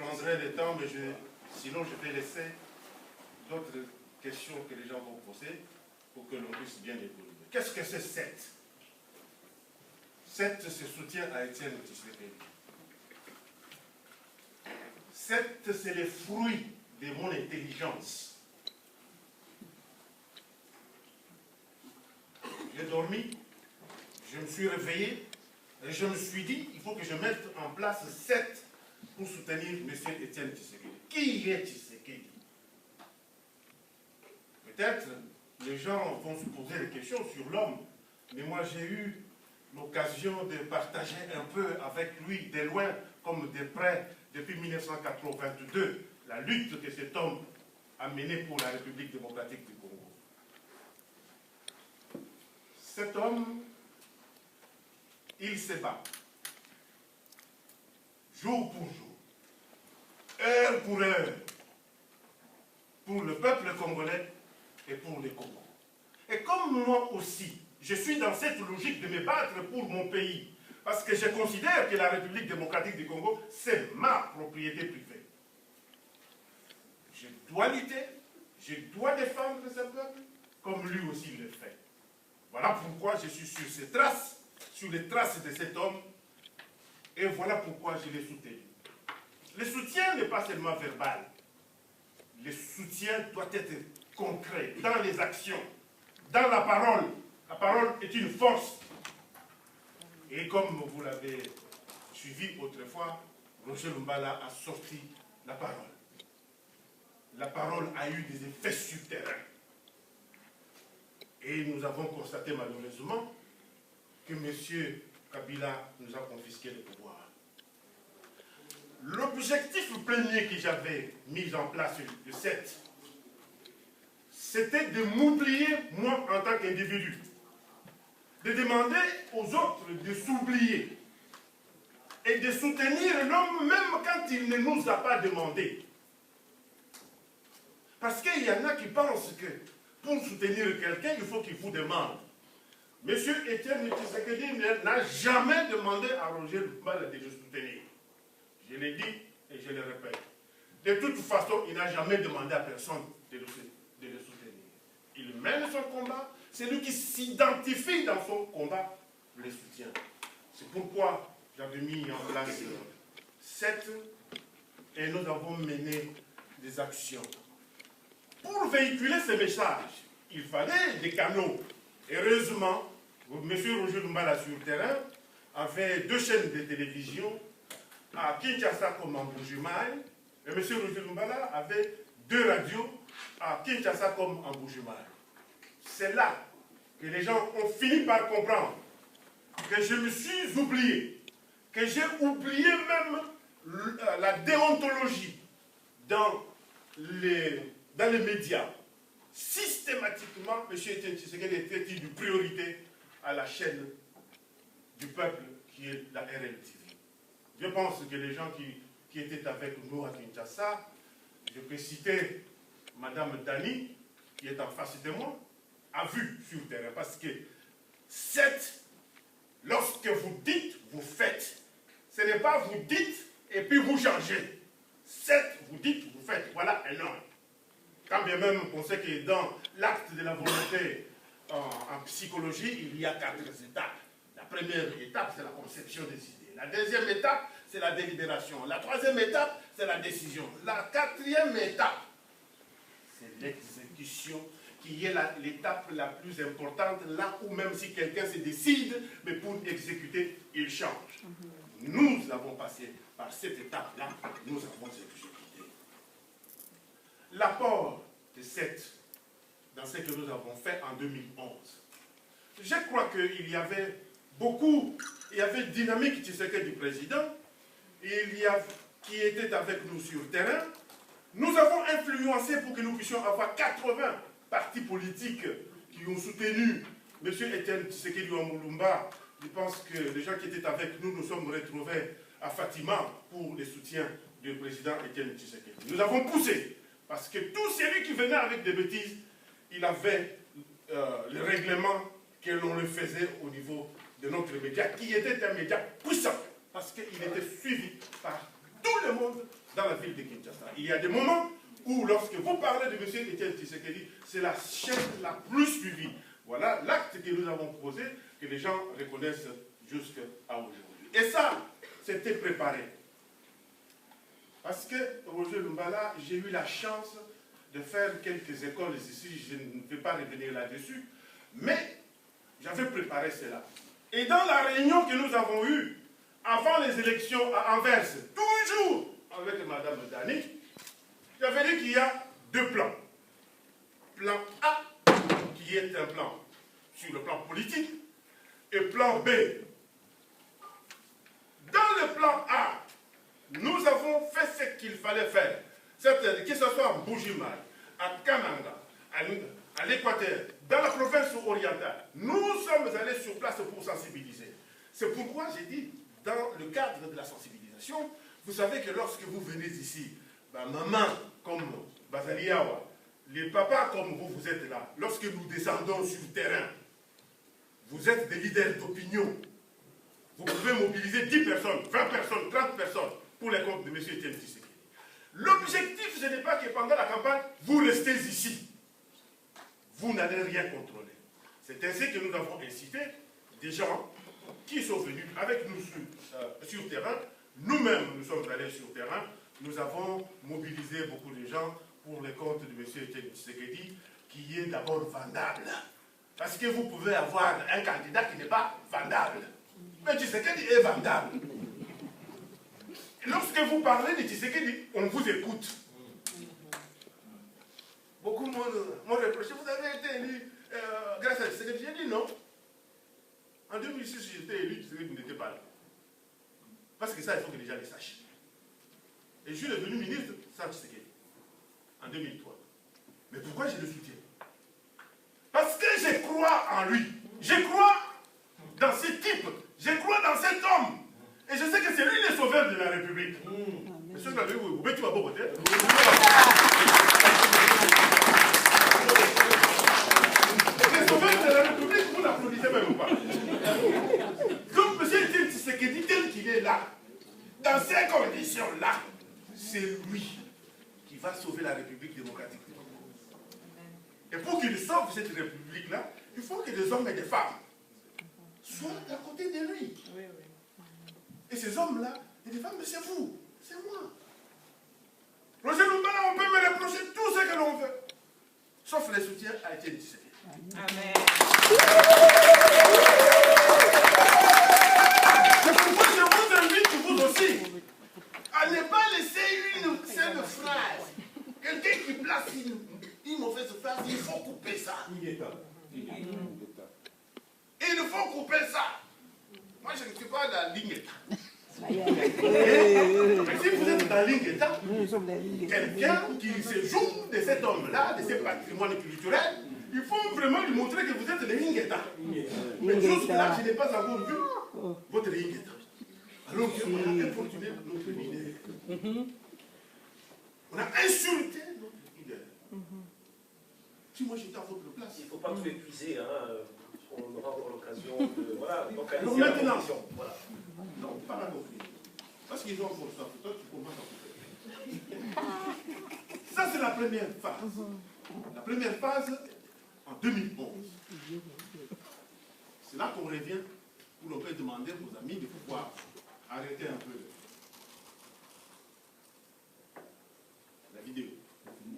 prendrai le temps, mais sinon je vais laisser d'autres questions que les gens vont poser pour que l'on puisse bien évoluer. Qu'est-ce que c'est SET? SET, c'est soutien à Étienne Tshisekedi. SET, c'est les fruits de mon intelligence. J'ai dormi, je me suis réveillé, et je me suis dit, il faut que je mette en place 7 pour soutenir M. Étienne Tshisekedi. Qui est Tshisekedi? Peut-être les gens vont se poser des questions sur l'homme, mais moi j'ai eu l'occasion de partager un peu avec lui, de loin comme de près, depuis 1982, la lutte que cet homme a menée pour la République démocratique du Congo. Cet homme, il se bat, jour pour jour, heure pour heure, pour le peuple congolais et pour les Congos. Et comme moi aussi, je suis dans cette logique de me battre pour mon pays, parce que je considère que la République démocratique du Congo, c'est ma propriété privée. Je dois lutter, je dois défendre ce peuple, comme lui aussi le fait. Voilà pourquoi je suis sur ses traces, sur les traces de cet homme, et voilà pourquoi je l'ai soutenu. Le soutien n'est pas seulement verbal. Le soutien doit être concret, dans les actions, dans la parole. La parole est une force. Et comme vous l'avez suivi autrefois, Roger Lumbala a sorti la parole. La parole a eu des effets sur le terrain. Et nous avons constaté malheureusement que M. Kabila nous a confisqué le pouvoir. L'objectif premier que j'avais mis en place de 7, c'était de m'oublier, moi, en tant qu'individu. De demander aux autres de s'oublier. Et de soutenir l'homme même quand il ne nous a pas demandé. Parce qu'il y en a qui pensent que pour soutenir quelqu'un, il faut qu'il vous demande. Monsieur Étienne Tshisekedi n'a jamais demandé à Roger Lumbala de le soutenir. Je l'ai dit et je le répète. De toute façon, il n'a jamais demandé à personne de le soutenir. Il mène son combat. C'est lui qui s'identifie dans son combat, le soutient. C'est pourquoi j'avais mis en place 7 et nous avons mené des actions. Pour véhiculer ces messages, il fallait des canaux. Heureusement, M. Roger Lumbala sur le terrain avait 2 chaînes de télévision à Kinshasa comme en Bujumaï, et M. Roger Lumbala avait 2 radios à Kinshasa comme en Bujumaï. C'est là que les gens ont fini par comprendre que je me suis oublié, que j'ai oublié même la déontologie dans les médias. Systématiquement, M. Étienne Tshisekedi était une priorité à la chaîne du peuple qui est la RLTV. Je pense que les gens qui étaient avec nous à Kinshasa, je peux citer Mme Dani, qui est en face de moi, a vu sur le terrain. Parce que 7, lorsque vous dites, vous faites. Ce n'est pas vous dites et puis vous changez. 7, vous dites, vous faites. Voilà un homme. Quand bien même on sait que dans l'acte de la volonté en psychologie, il y a 4 étapes. La première étape, c'est la conception des idées. La deuxième étape, c'est la délibération. La troisième étape, c'est la décision. La quatrième étape, c'est l'exécution, qui est l'étape la plus importante, là où même si quelqu'un se décide, mais pour exécuter, il change. Nous avons passé par cette étape-là, nous avons exécuté. L'apport de 7 dans ce que nous avons fait en 2011. Je crois qu'il y avait beaucoup, il y avait dynamique Tshisekedi du président, qui était avec nous sur le terrain. Nous avons influencé pour que nous puissions avoir 80 partis politiques qui ont soutenu M. Étienne Tshisekedi Mulumba. Je pense que les gens qui étaient avec nous, nous sommes retrouvés à Fatima pour le soutien du président Étienne Tshisekedi. Nous avons poussé, parce que tout celui qui venait avec des bêtises, il avait le règlement que l'on le faisait au niveau de notre média, qui était un média puissant, parce qu'il était suivi par tout le monde dans la ville de Kinshasa. Il y a des moments où, lorsque vous parlez de M. Etienne Tshisekedi, c'est la chaîne la plus suivie. Voilà l'acte que nous avons posé, que les gens reconnaissent jusqu'à aujourd'hui. Et ça, c'était préparé. Parce que, Roger Lumbala, j'ai eu la chance de faire quelques écoles ici, je ne vais pas revenir là-dessus, mais j'avais préparé cela. Et dans la réunion que nous avons eue, avant les élections à Anvers, toujours avec Mme Dani, j'avais dit qu'il y a deux plans. Plan A, qui est un plan sur le plan politique, et plan B. Dans le plan A, nous avons fait ce qu'il fallait faire. Que ce soit en Bujimaï, à Kananga, à l'Équateur, dans la province orientale, nous sommes allés sur place pour sensibiliser. C'est pourquoi j'ai dit, dans le cadre de la sensibilisation, vous savez que lorsque vous venez ici, maman comme Bazaliawa, les papas comme vous, vous êtes là. Lorsque nous descendons sur le terrain, vous êtes des leaders d'opinion. Vous pouvez mobiliser 10 personnes, 20 personnes, 30 personnes pour les comptes de M. Etienne Tshisekedi. L'objectif, ce n'est pas que pendant la campagne, vous restez ici. Vous n'allez rien contrôler. C'est ainsi que nous avons incité des gens qui sont venus avec nous sur terrain. Nous-mêmes, nous sommes allés sur terrain. Nous avons mobilisé beaucoup de gens pour les comptes de M. Etienne Tshisekedi, qui est d'abord vendable. Parce que vous pouvez avoir un candidat qui n'est pas vendable. Mais Tshisekedi est vendable. Lorsque vous parlez de Tshisekedi, on vous écoute. Beaucoup m'ont reproché, vous avez été élu grâce à Tshisekedi. J'ai dit non. En 2006, j'étais élu, Tshisekedi n'était pas là. Parce que ça, il faut que les gens le sachent. Et je suis devenu ministre sans Tshisekedi, en 2003. Mais pourquoi je le soutiens? Parce que je crois en lui. Je crois dans ce type. Je crois dans cet homme. Et je sais que c'est lui le sauveur de la République. Monsieur Gladé, vous mettez ma botte. Le sauveur de la République, vous n'applaudissez même pas. Donc, monsieur Etienne Tshisekedi, tel qu'il est là, dans ces conditions-là, c'est lui qui va sauver la République démocratique. Et pour qu'il sauve cette République-là, il faut que des hommes et des femmes soient à côté de lui. Et ces hommes-là, et des femmes, mais c'est vous, c'est moi. Roger Lumbala, on peut me reprocher tout ce que l'on veut, sauf le soutien à Etienne Tshisekedi. Amen. C'est pourquoi je vous invite, vous aussi, à ne pas laisser une seule phrase. Quelqu'un qui place une mauvaise phrase, il faut couper ça. Il faut couper ça. Moi, je ne suis pas dans l'Ingeta. Mais si vous êtes dans l'Ingeta, quelqu'un qui se joue de cet homme-là, de ce patrimoine culturel, il faut vraiment lui montrer que vous êtes le Ingeta. Mais jusque-là, je n'ai pas encore vu votre Ingeta. Alors qu'on a importuné notre leader. On a insulté notre leader. Si moi j'étais à votre place. Il ne faut pas tout épuiser, hein. On aura l'occasion de. Voilà, donc alors maintenant, voilà. Non, pas la compris. Parce qu'ils ont fait ça, toi tu commences à comprendre. Ça, c'est la première phase. La première phase, en 2011. C'est là qu'on revient, où l'on peut demander aux amis de pouvoir arrêter un peu